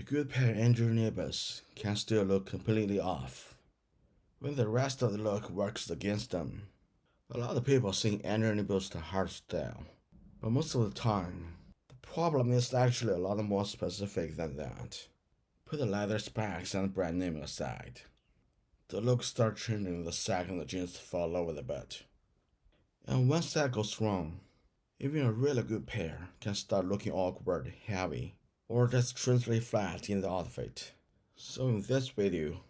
A good pair of engineer boots can still look completely off when the rest of the look works against them. A lot of people think engineer boots are hard to tell, but most of the time, the problem is actually a lot more specific than that. Put the leather specs and brand name aside. The look starts changing the second the jeans fall over the boot. And once that goes wrong, even a really good pair can start looking awkward, heavy, or just strangely flat in the outfit. So in this video,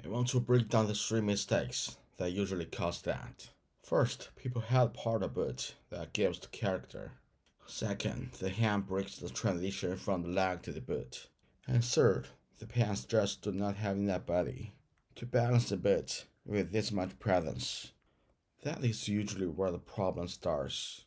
I want to break down the three mistakes that usually cause that. First, people have part of boot that gives the character. Second, the hem breaks the transition from the leg to the boot. And third, the pants just do not have enough body to balance the boot with this much presence. That is usually where the problem starts.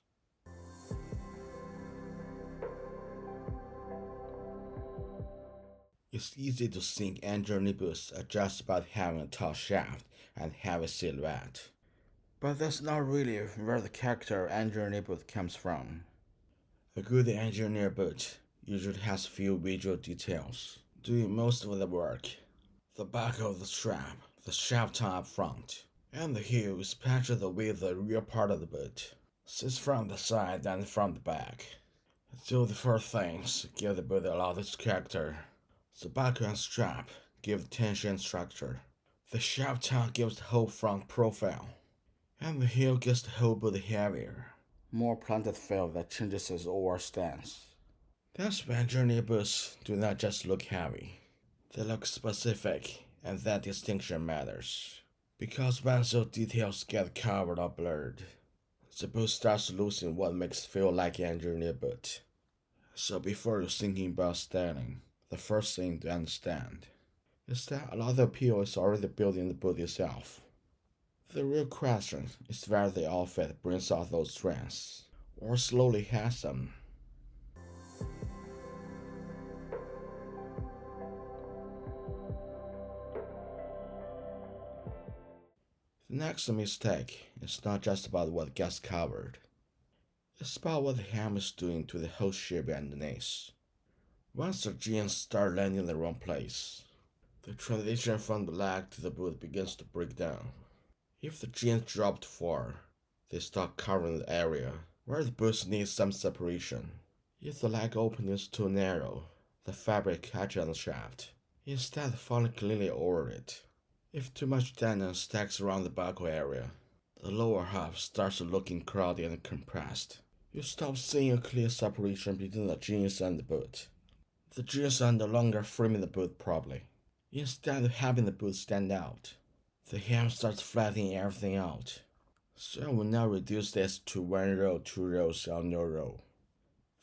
It's easy to think engineer boots are just about having a tall shaft and heavy silhouette. But that's not really where the character engineer boot comes from. A good engineer boot usually has few visual details, doing most of the work. The back of the strap, the shaft tie up front, and the heel, especially the way the rear part of the boot sits from the side and from the back. Those four things give the boot a lot of character. The back and strap give tension and structure. The shaft tie gives the whole front profile. And the heel gets the whole boot heavier. More planted feel that changes its overall stance. That's why journey boots do not just look heavy. They look specific, and that distinction matters. Because once those details get covered or blurred, the boot starts losing what makes it feel like an engineer boot. So before you're thinking about styling, the first thing to understand is that a lot of appeal is already built in the boot itself. The real question is whether the outfit brings out those strengths, or slowly has them. The next mistake is not just about what gets covered, it's about what the hem is doing to the whole shape underneath. Once the jeans start landing in the wrong place, the transition from the leg to the boot begins to break down. If the jeans drop too far, they start covering the area where the boots need some separation. If the leg opening is too narrow, the fabric catches on the shaft, instead of falling cleanly over it. If too much denim stacks around the buckle area, the lower half starts looking crowded and compressed. You stop seeing a clear separation between the jeans and the boot. The jeans are no longer framing the boot properly. Instead of having the boot stand out, the hem starts flattening everything out. So I will now reduce this to one row, two rows, or no row.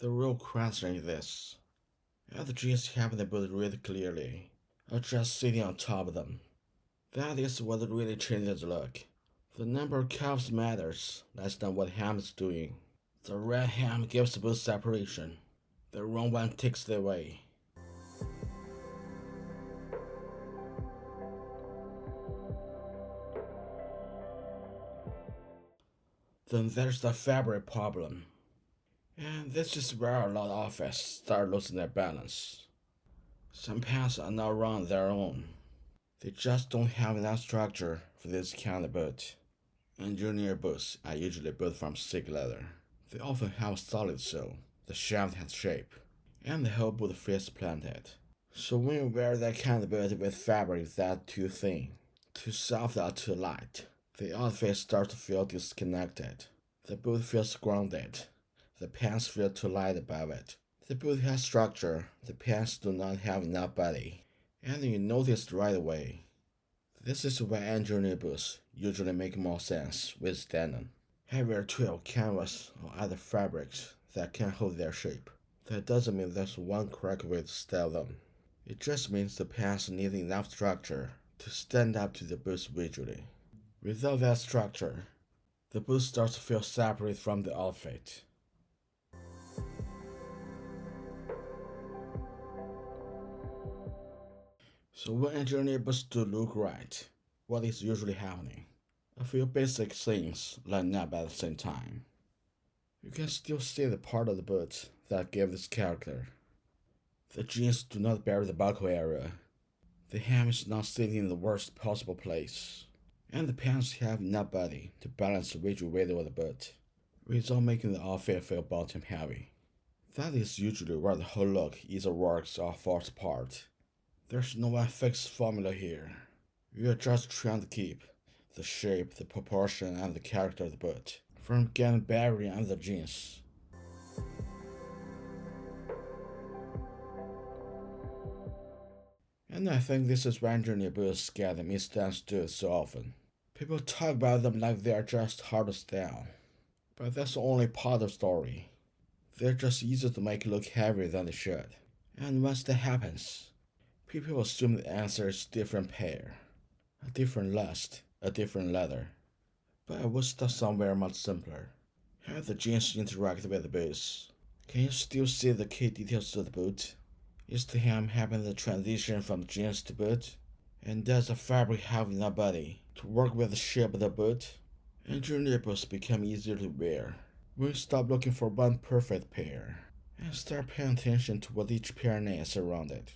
The real question is this: are the jeans having the boot read clearly, or just sitting on top of them? That is what really changes the look. The number of cuffs matters less than what hem is doing. The right hem gives the boot separation. The wrong one takes it away. Then there's the fabric problem. And this is where a lot of outfits start losing their balance. Some pants are not wrong on their own. They just don't have enough structure for this kind of boot. Engineer boots are usually built from thick leather. They often have a solid sole, the shaft has shape, and the whole boot feels planted. So when you wear that kind of boot with fabric that's too thin, too soft or too light, the outfit starts to feel disconnected. The boot feels grounded. The pants feel too light above it. The boot has structure, the pants do not have enough body, and you notice right away. This is why engineer boots usually make more sense with denim, heavier twill, canvas, or other fabrics that can hold their shape. That doesn't mean there's one correct way to style them. It just means the pants need enough structure to stand up to the boots visually. Without that structure, the boot starts to feel separate from the outfit. So when engineer boots do look right, what is usually happening? A few basic things line up at the same time. You can still see the part of the boot that gave this character. The jeans do not bear the buckle area. The hem is not sitting in the worst possible place. And the pants have enough body to balance the rigid weight of the boot, without making the outfit feel bottom heavy. That is usually where the whole look either works or falls apart. There's no one fixed formula here. You are just trying to keep the shape, the proportion, and the character of the boot from getting buried under the jeans. And I think this is why engineer boots get misunderstood so often. People talk about them like they are just hard to style. But that's only part of the story. They're just easier to make look heavier than they should. And once that happens, people assume the answer is different pair, a different lust, a different leather. But I would start somewhere much simpler. How the jeans interact with the boots. Can you still see the key details of the boot? Is the hem having the transition from jeans to boot? And does the fabric have enough body to work with the shape of the boot? And your nipples become easier to wear when you stop looking for one perfect pair and start paying attention to what each pair needs around it.